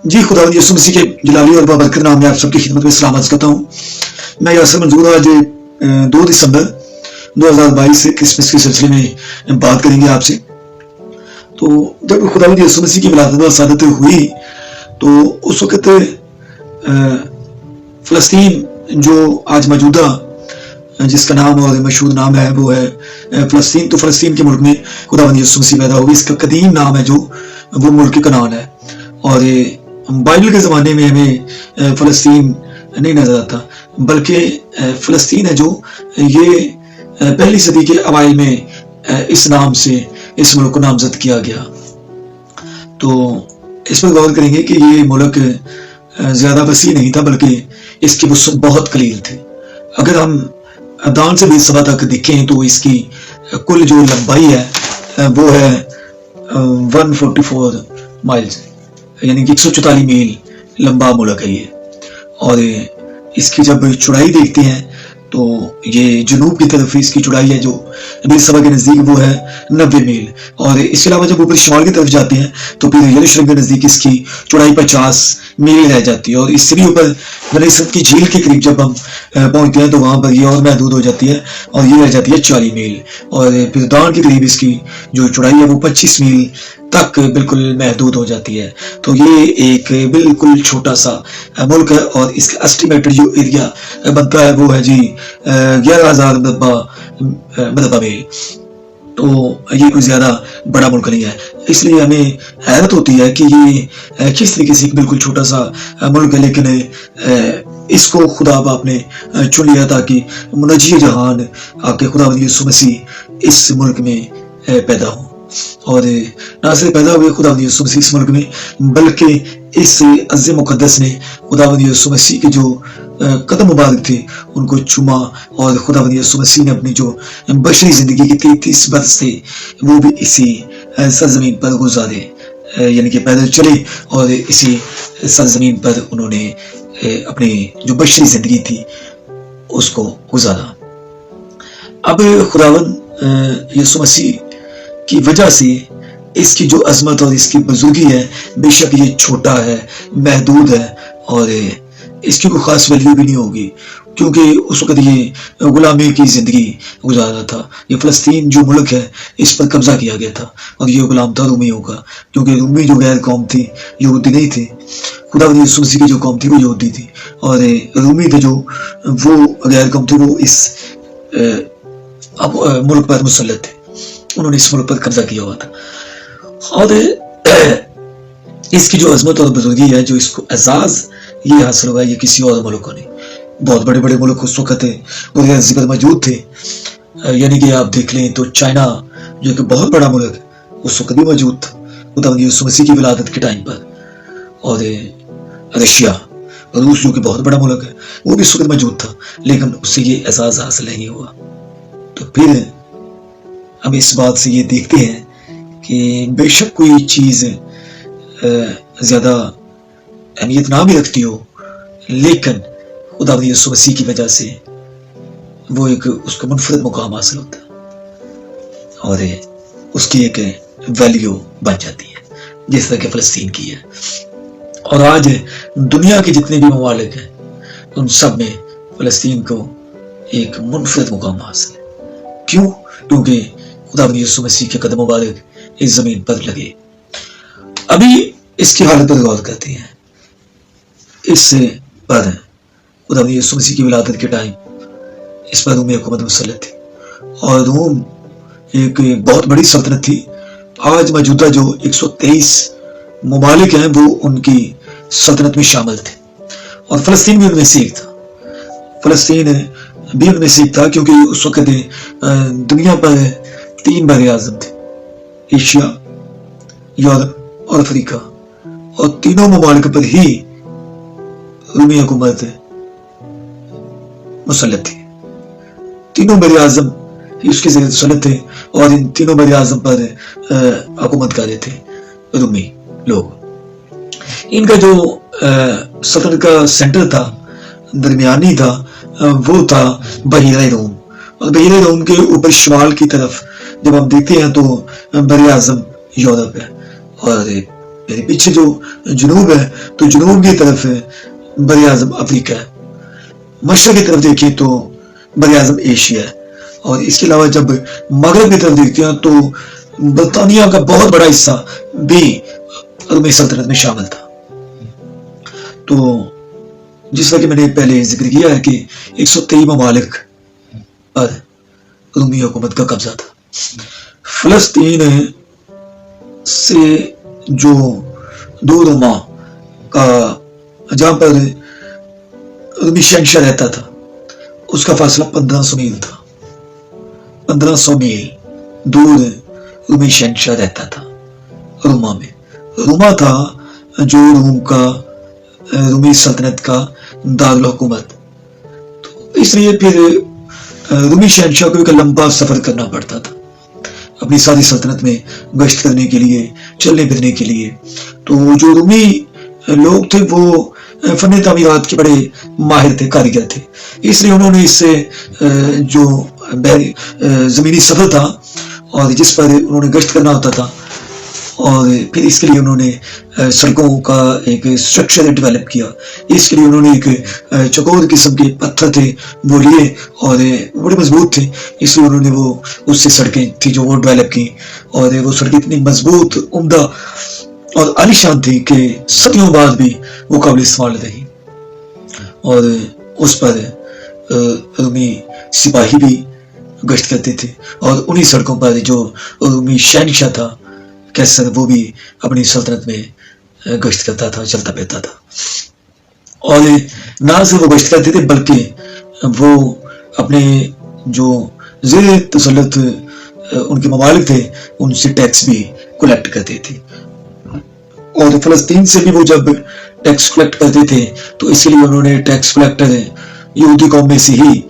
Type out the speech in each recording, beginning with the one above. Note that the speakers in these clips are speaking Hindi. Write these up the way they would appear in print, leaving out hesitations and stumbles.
जी खुदावंद यीशु मसीह के जलाली और बाबरकत नाम में आप सबकी खिदमत में सलाम अर्ज करता हूँ। मैं यासर मंजूर आज 2 दिसंबर 2022 से क्रिसमस के सिलसिले में बात करेंगे आपसे। तो जब खुदावंद यीशु मसीह की विलादत और सादत हुई तो उस वक्त फ़लस्तीन जो आज मौजूदा जिसका नाम और मशहूर नाम है वो है फ़लस्तीन, तो फ़लस्तीन के मुल्क में खुदावंद यीशु मसीह पैदा हुए। इसका कदीम नाम है जो वो मुल्क कनान है। और बाइबल के ज़माने में हमें फ़लस्तीन नहीं नजर आता, बल्कि फ़लस्तीन है जो ये पहली सदी के अवाइल में इस नाम से इस मुल्क को नामजद किया गया। तो इस पर गौर करेंगे कि ये मुल्क ज़्यादा वसी नहीं था, बल्कि इसकी वसअत बहुत कलील थी। अगर हम दान से बेसबा तक देखें तो इसकी कुल जो लंबाई है वो है 144 माइल्स, यानी कि 144 मील लंबा मुल्क है ये। और इसकी जब चौड़ाई देखते हैं तो ये जनूब की तरफ इसकी चौड़ाई है जो बेरसबा के नज़दीक वो है 90 मील। और इसके अलावा जब ऊपर शुमाल की तरफ जाते हैं तो फिर यरूशलेम के नज़दीक इसकी चौड़ाई 50 मील रह जाती है। और इससे भी ऊपर गनेसरत की झील के करीब जब हम पहुंचते हैं तो वहां पर ये और महदूद हो जाती है और ये रह जाती है 40 मील। और फिर दान के करीब इसकी जो चौड़ाई है वो 25 मील तक बिल्कुल महदूद हो जाती है। तो ये एक बिल्कुल छोटा सा मुल्क है और इसका एस्टिमेटेड जो एरिया बनता है वो है जी 11,000 मरबा मील। तो ये कोई ज्यादा बड़ा मुल्क नहीं है, इसलिए हमें हैरत होती है कि ये किस तरीके से एक बिल्कुल छोटा सा मुल्क है, लेकिन इसको खुदा बाप ने चुन लिया ताकि मुनज्जी जहान आके खुदा यीशु मसीह इस मुल्क में पैदा हो। और ना सिर्फ पैदा हुए खुदा यीशु मसीह इस मुल्क में, बल्कि इस अज़ीम मुक़द्दस ने खुदा यीशु मसीह के जो कदम मुबारक थे उनको चुमा। और खुदा यीशु मसीह ने अपनी जो बशरी जिंदगी के 33 बरस थे वो भी इसी सरजमीन पर गुजारे, यानी कि पैदल चले और इसी सरजमीन पर उन्होंने अपनी जो बशरी जिंदगी थी उसको गुजारा। अब खुदावंद यीशु मसीह की वजह से इसकी जो अजमत और इसकी बुजुर्गी है, बेशक ये छोटा है, महदूद है और इसकी कोई खास वैल्यू भी नहीं होगी, क्योंकि उस वक्त ये गुलामी की जिंदगी गुजार रहा था। ये फ़लस्तीन जो मुल्क है इस पर कब्जा किया गया था और ये गुलाम था रूमियों का, क्योंकि रूमी जो गैर कौम थी, यहूदी नहीं थे। खुदा यीशु मसीह की जो कौम थी वो यहूदी थी और रूमी थे जो वो गैर कौम थे, वो इस मुल्क पर मुसल्लत थे। उन्होंने इस मुल्क पर कब्जा किया हुआ था और इसकी जो अजमत और बुजुर्गी है, जो इसको एजाज ये हासिल हुआ, ये किसी और मुल्क को नहीं। बहुत बड़े बड़े मुल्क उस वक्त जिक्र मौजूद थे, यानी कि आप देख लें तो चाइना जो कि बहुत बड़ा मुल्क है उस वक्त भी मौजूद था खुदा यीशु मसीह की विलादत के टाइम पर। और रशिया, रूस जो कि बहुत बड़ा मुल्क है वो भी उस वक्त मौजूद था, लेकिन उससे ये एजाज हासिल नहीं हुआ। तो फिर हम इस बात से ये देखते हैं कि बेशक कोई चीज़ ज़्यादा अहमियत ना भी रखती हो, लेकिन खुदा यीशु मसीह की वजह से वो एक उसका मुनफरद मुकाम हासिल होता है और उसकी एक वैल्यू बन जाती है, जिस तरह के फ़लस्तीन की है। और आज दुनिया के जितने भी ममालिक हैं उन सब में फ़लस्तीन को एक मुनफरद मुकाम हासिल है। क्यों? क्योंकि खुदा यीशु मसीह के कदम मुबारक इस जमीन पर लगे। अभी इसकी हालत पर गौर करते हैं। इस पर खुदा यीशु मसीह की विलादत के टाइम इस पर रूमी हुकूमत मुसल्लत थी और रोम एक बहुत बड़ी सल्तनत थी। आज मौजूदा जो 123 ममालिक हैं वो उनकी सल्तनत में शामिल थे और फ़लस्तीन भी उनमें से एक था। फ़लस्तीन भी उनमें से एक था क्योंकि उस वक्त दुनिया पर 3 बड़े आज़म थे, एशिया, यूरोप और अफ्रीका, और तीनों ममालिक पर ही रूमी हुकूमत मुसल्लत थी। तीनों बड़े आज़म उसके ज़रिए मुसल्लत थे और इन तीनों बड़े आज़म पर हुकूमत कर रहे थे रूमी लोग। इनका जो सल्तनत का सेंटर था, दरमियानी था, वो था बहीरा रोम। और बहीरा रोम के ऊपर शुमाल की तरफ जब हम देखते हैं तो बड़े आज़म यूरोप है और यानी पीछे जो जुनूब है तो जुनूब की तरफ बर आज़म अफ्रीका है, मशरक की तरफ देखिए तो बर आज़म एशिया है, और इसके अलावा जब मगरब की तरफ देखते हैं तो बरतानिया का बहुत बड़ा हिस्सा भी रोमी सल्तनत में शामिल था। तो जिस तरह कि मैंने पहले जिक्र किया है कि 123 ममालिक पर रोमी हुकूमत का कब्जा था। फलस्तीन से जो दो रोमा का जहां पर रोमी शहंशाह रहता था उसका फासला 1500 मील था। 1500 मील दूर रोमी शहंशाह रहता था रोमा में। रोमा था जो रोमी सल्तनत का दारुल हुकूमत। तो इसलिए फिर रोमी शहंशाह को एक लंबा सफर करना पड़ता था अपनी सारी सल्तनत में गश्त करने के लिए, चलने फिरने के लिए। तो जो रोमी लोग थे वो फन तामीरात के बड़े माहिर थे, कारीगर थे, इसलिए उन्होंने इससे जो जमीनी सफर था और जिस पर उन्होंने गश्त करना होता था, और फिर इसके लिए उन्होंने सड़कों का एक स्ट्रक्चर डेवलप किया। इसके लिए उन्होंने एक चकोर किस्म के पत्थर थे वो लिए और बड़े मजबूत थे, इसलिए उन्होंने वो उससे सड़कें थी जो वो डेवलप की, और वो सड़कें इतनी मजबूत, उम्दा और आलीशान थी कि सदियों बाद भी वो काबिल इस्तेमाल रही। और उस पर रोमी सिपाही भी गश्त करते थे, और उन्हीं सड़कों पर जो रोमी शहंशाह था कैसर वो भी अपनी सल्तनत में गश्त करता था, चलता फिरता था। और ना सिर्फ वो गश्त करते थे बल्कि वो अपने जो ज़ेर तसल्लुत उनके ममालिक थे उनसे टैक्स भी कलेक्ट करते थे। और फलस्तीन से भी वो जब टैक्स कलेक्ट करते थे तो इसलिए उन्होंने टैक्स कलेक्टर यहूदी कौम में से ही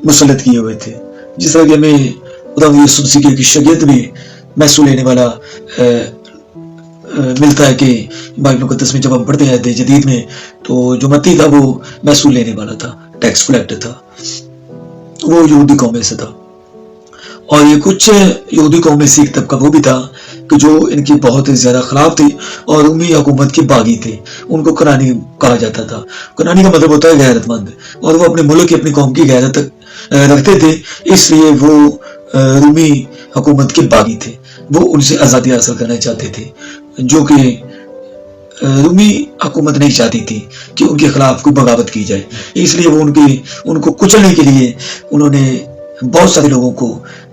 मुसल्लत किए हुए थे। जिस तरह कि हमें खुदा यीशु मसीह की शरीयत भी महसूल लेने वाला मिलता है कि बाइबल मुकद्दस में जब हम पढ़ते हैं जदीद में, तो जो मत्ती था वो महसूल लेने वाला था, टैक्स कलेक्टर था, वो यहूदी कौम में से था। और ये कुछ यहूदी कौम में से एक तबका वो भी था कि जो इनकी बहुत ज्यादा खिलाफ थी और रोमी हुकूमत के बागी थे। उनको कनानी कहा जाता था। कनानी का मतलब होता है गैरतमंद, और वो अपने मुल्क की, अपनी कौम की गैरत रखते थे, इसलिए वो रोमी हुकूमत के बागी थे। वो उनसे आज़ादी हासिल करना चाहते थे, जो कि रोमी हुकूमत नहीं चाहती थी कि उनके खिलाफ कोई बगावत की जाए। इसलिए वो उनको कुचलने के लिए उन्होंने बहुत सारे लोगों को,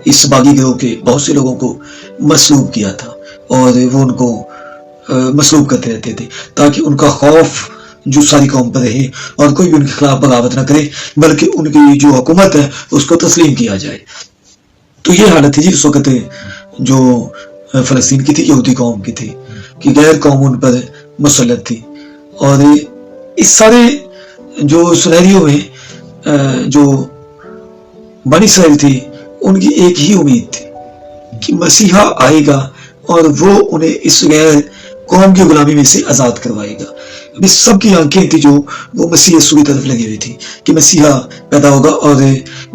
इस बागी गिरोह के बहुत से लोगों को मसलूब किया था, और वो उनको मसलूब करते रहते थे ताकि उनका खौफ जो सारी कौम पर रहे और कोई भी उनके खिलाफ बगावत ना करे, बल्कि उनकी जो हुकूमत है उसको तस्लीम किया जाए। तो ये हालत थी जी उस वक्त जो फलस्तीन की थी, यहूदी कौम की थी, कि गैर कौम उन पर मुसल्लत थी। और इस सारे जो सुनहरियों में जो बनी इसराइल थी उनकी एक ही उम्मीद थी कि मसीहा आएगा और वो उन्हें इस गैर कौम की गुलामी में से आजाद करवाएगा। अभी सबकी आंखें थी जो वो मसीह यीशु की तरफ लगी हुई थी कि मसीहा पैदा होगा और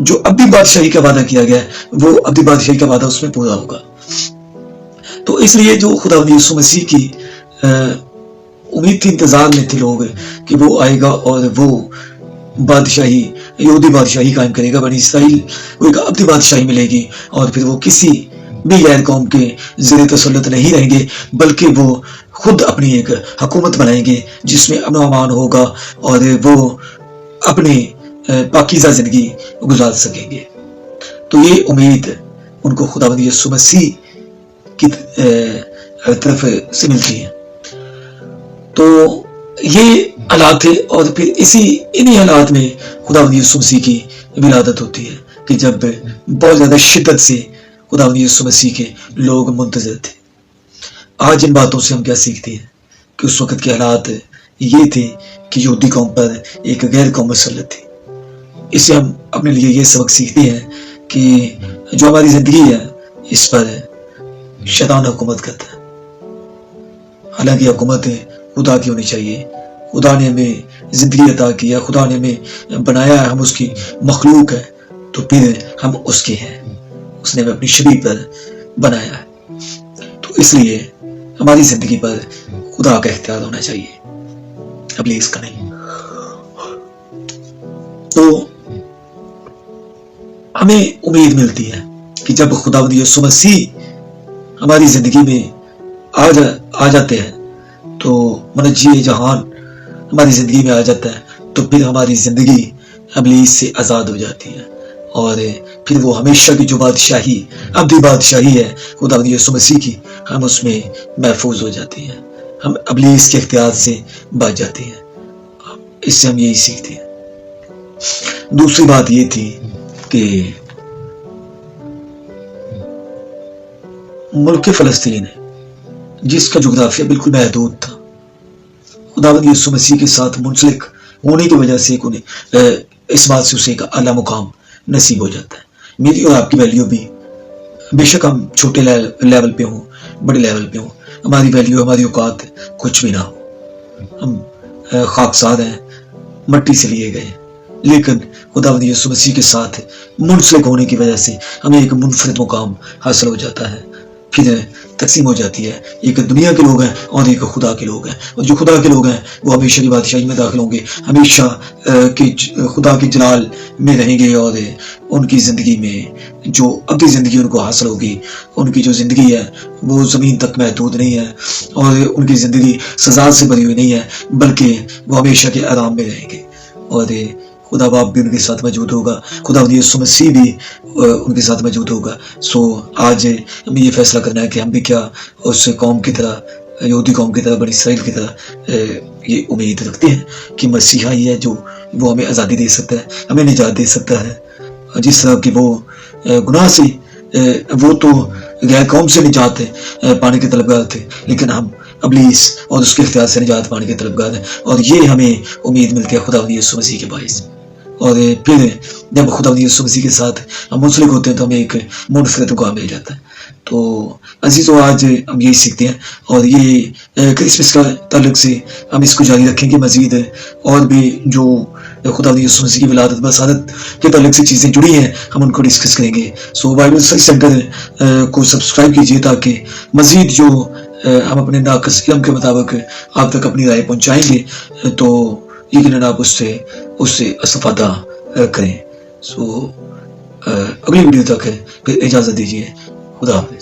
जो अब्दी बादशाही का वादा किया गया वो अब्दी बादशाही का वादा उसमें पूरा होगा। तो इसलिए जो खुदा यीशु मसीह की उम्मीद थी, इंतजार में थे लोग कि वो आएगा और वो बादशाही, यहूदी बादशाही कायम करेगा, बनी इसराइल को एक अब्दी बादशाही मिलेगी, और फिर वो किसी भी गैर कौम के ज़ेरे तसल्लुत नहीं रहेंगे, बल्कि वो खुद अपनी एक हुकूमत बनाएंगे जिसमें अमन अमान होगा और वो अपनी पाकीज़ा जिंदगी गुजार सकेंगे। तो ये उम्मीद उनको खुदावंद यीशु मसीह की तरफ से मिलती है। तो ये हालात थे, और फिर इन्हीं हालात में खुदावंद यीशु मसीह की विलादत होती है कि जब बहुत ज्यादा शिद्दत से खुदावंद यीशु मसीह के लोग मुंतज़िर थे। आज इन बातों से हम क्या सीखते हैं कि उस वक्त के हालात ये थे कि यहूदी कौम पर एक गैर कौम मुसल्लत थी। इससे हम अपने लिए ये सबक सीखते हैं कि जो हमारी जिंदगी है इस पर शैतान हुकूमत करता है। हालांकि हुकूमत खुदा की होनी चाहिए। खुदा ने हमें जिंदगी अता की है, खुदा ने हमें बनाया है, हम उसकी मखलूक है, तो फिर हम उसके हैं, उसने हमें अपनी शबीह पर बनाया है। तो इसलिए हमारी जिंदगी पर खुदा का इख्तियार होना चाहिए, इब्लीस का नहीं। तो हमें उम्मीद मिलती है कि जब खुदावंद यीशु मसीह हमारी जिंदगी में आ जाते हैं, तो मुनज्जी जहान हमारी जिंदगी में आ जाता है, तो फिर हमारी जिंदगी इब्लीस से आजाद हो जाती है, और फिर वो हमेशा की जो बादशाही, अब्दी बादशाही है खुदावंद यीशु मसीह की, हम उसमें महफूज हो जाती हैं, हम इब्लीस के इख्तियार से बच जाते हैं। इससे हम यही सीखते हैं। दूसरी बात ये थी कि मुल्क फ़लस्तीन है जिसका जुग्राफिया बिल्कुल महदूद था, खुदावंद यीशु मसीह के साथ मुंसलिक होने की वजह से इस बात से उसे एक आला मुकाम नसीब हो जाता है। मेरी और आपकी वैल्यू भी, बेशक हम छोटे लेवल पे हों, बड़े लेवल पे हों, हमारी वैल्यू, हमारी औकात कुछ भी ना हो, हम खाकसार हैं, मट्टी से लिए गए, लेकिन खुदावंद यीशु मसीह के साथ मुंसलिक होने की वजह से हमें एक मुनफरिद मुकाम हासिल हो जाता है। फिर तकसीम हो जाती है, एक दुनिया के लोग हैं और एक खुदा के लोग हैं, और जो खुदा के लोग हैं वो हमेशा की बादशाही में दाखिल होंगे, हमेशा खुदा के जलाल में रहेंगे, और उनकी ज़िंदगी में जो अब्दी ज़िंदगी उनको हासिल होगी, उनकी जो ज़िंदगी है वो ज़मीन तक महदूद नहीं है, और उनकी ज़िंदगी सज़ा से भरी हुई नहीं है, बल्कि वो हमेशा के आराम में रहेंगे, और खुदा बाप भी उनके साथ मौजूद होगा, खुदावंद यीशु मसीह भी उनके साथ मौजूद होगा। सो आज हमें ये फैसला करना है कि हम भी क्या उस कौम की तरह, यहूदी कौम की तरह, बनी इसराइल की तरह ये उम्मीद रखते हैं कि मसीहा ही है जो वो हमें आज़ादी दे सकता है, हमें निजात दे सकता है। जिस तरह की वो गुनाह से, वो तो गैर कौम से निजात पाने के तलबगार थे, लेकिन हम इब्लीस और उसके इख्तियार से निजात पाने के तलबगार हैं, और ये हमें उम्मीद मिलती है खुदावंद यीशु मसीह के बाइस। और फिर जब खुदावंद यीशु मसीह के साथ हम मुंसलिक होते हैं तो हमें एक मुनफरद मुकाम मिल जाता है। तो अजीज़ों, आज हम यही सीखते हैं, और ये क्रिसमस का ताल्लुक से हम इसको जारी रखेंगे मजीद, और भी जो खुदावंद यीशु मसीह की विलादत बसादत के ताल्लुक से चीज़ें जुड़ी हैं हम उनको डिस्कस करेंगे। सो बाइबल स्टडी सेंटर को सब्सक्राइब कीजिए ताकि मजीद जो हम अपने नाक़िस इल्म के मुताबिक आप तक अपनी राय पहुँचाएंगे, तो यकीनन आप उससे इस्तिफ़ादा करें। सो अगली वीडियो तक फिर इजाज़त दीजिए। खुदा हाफ़िज़।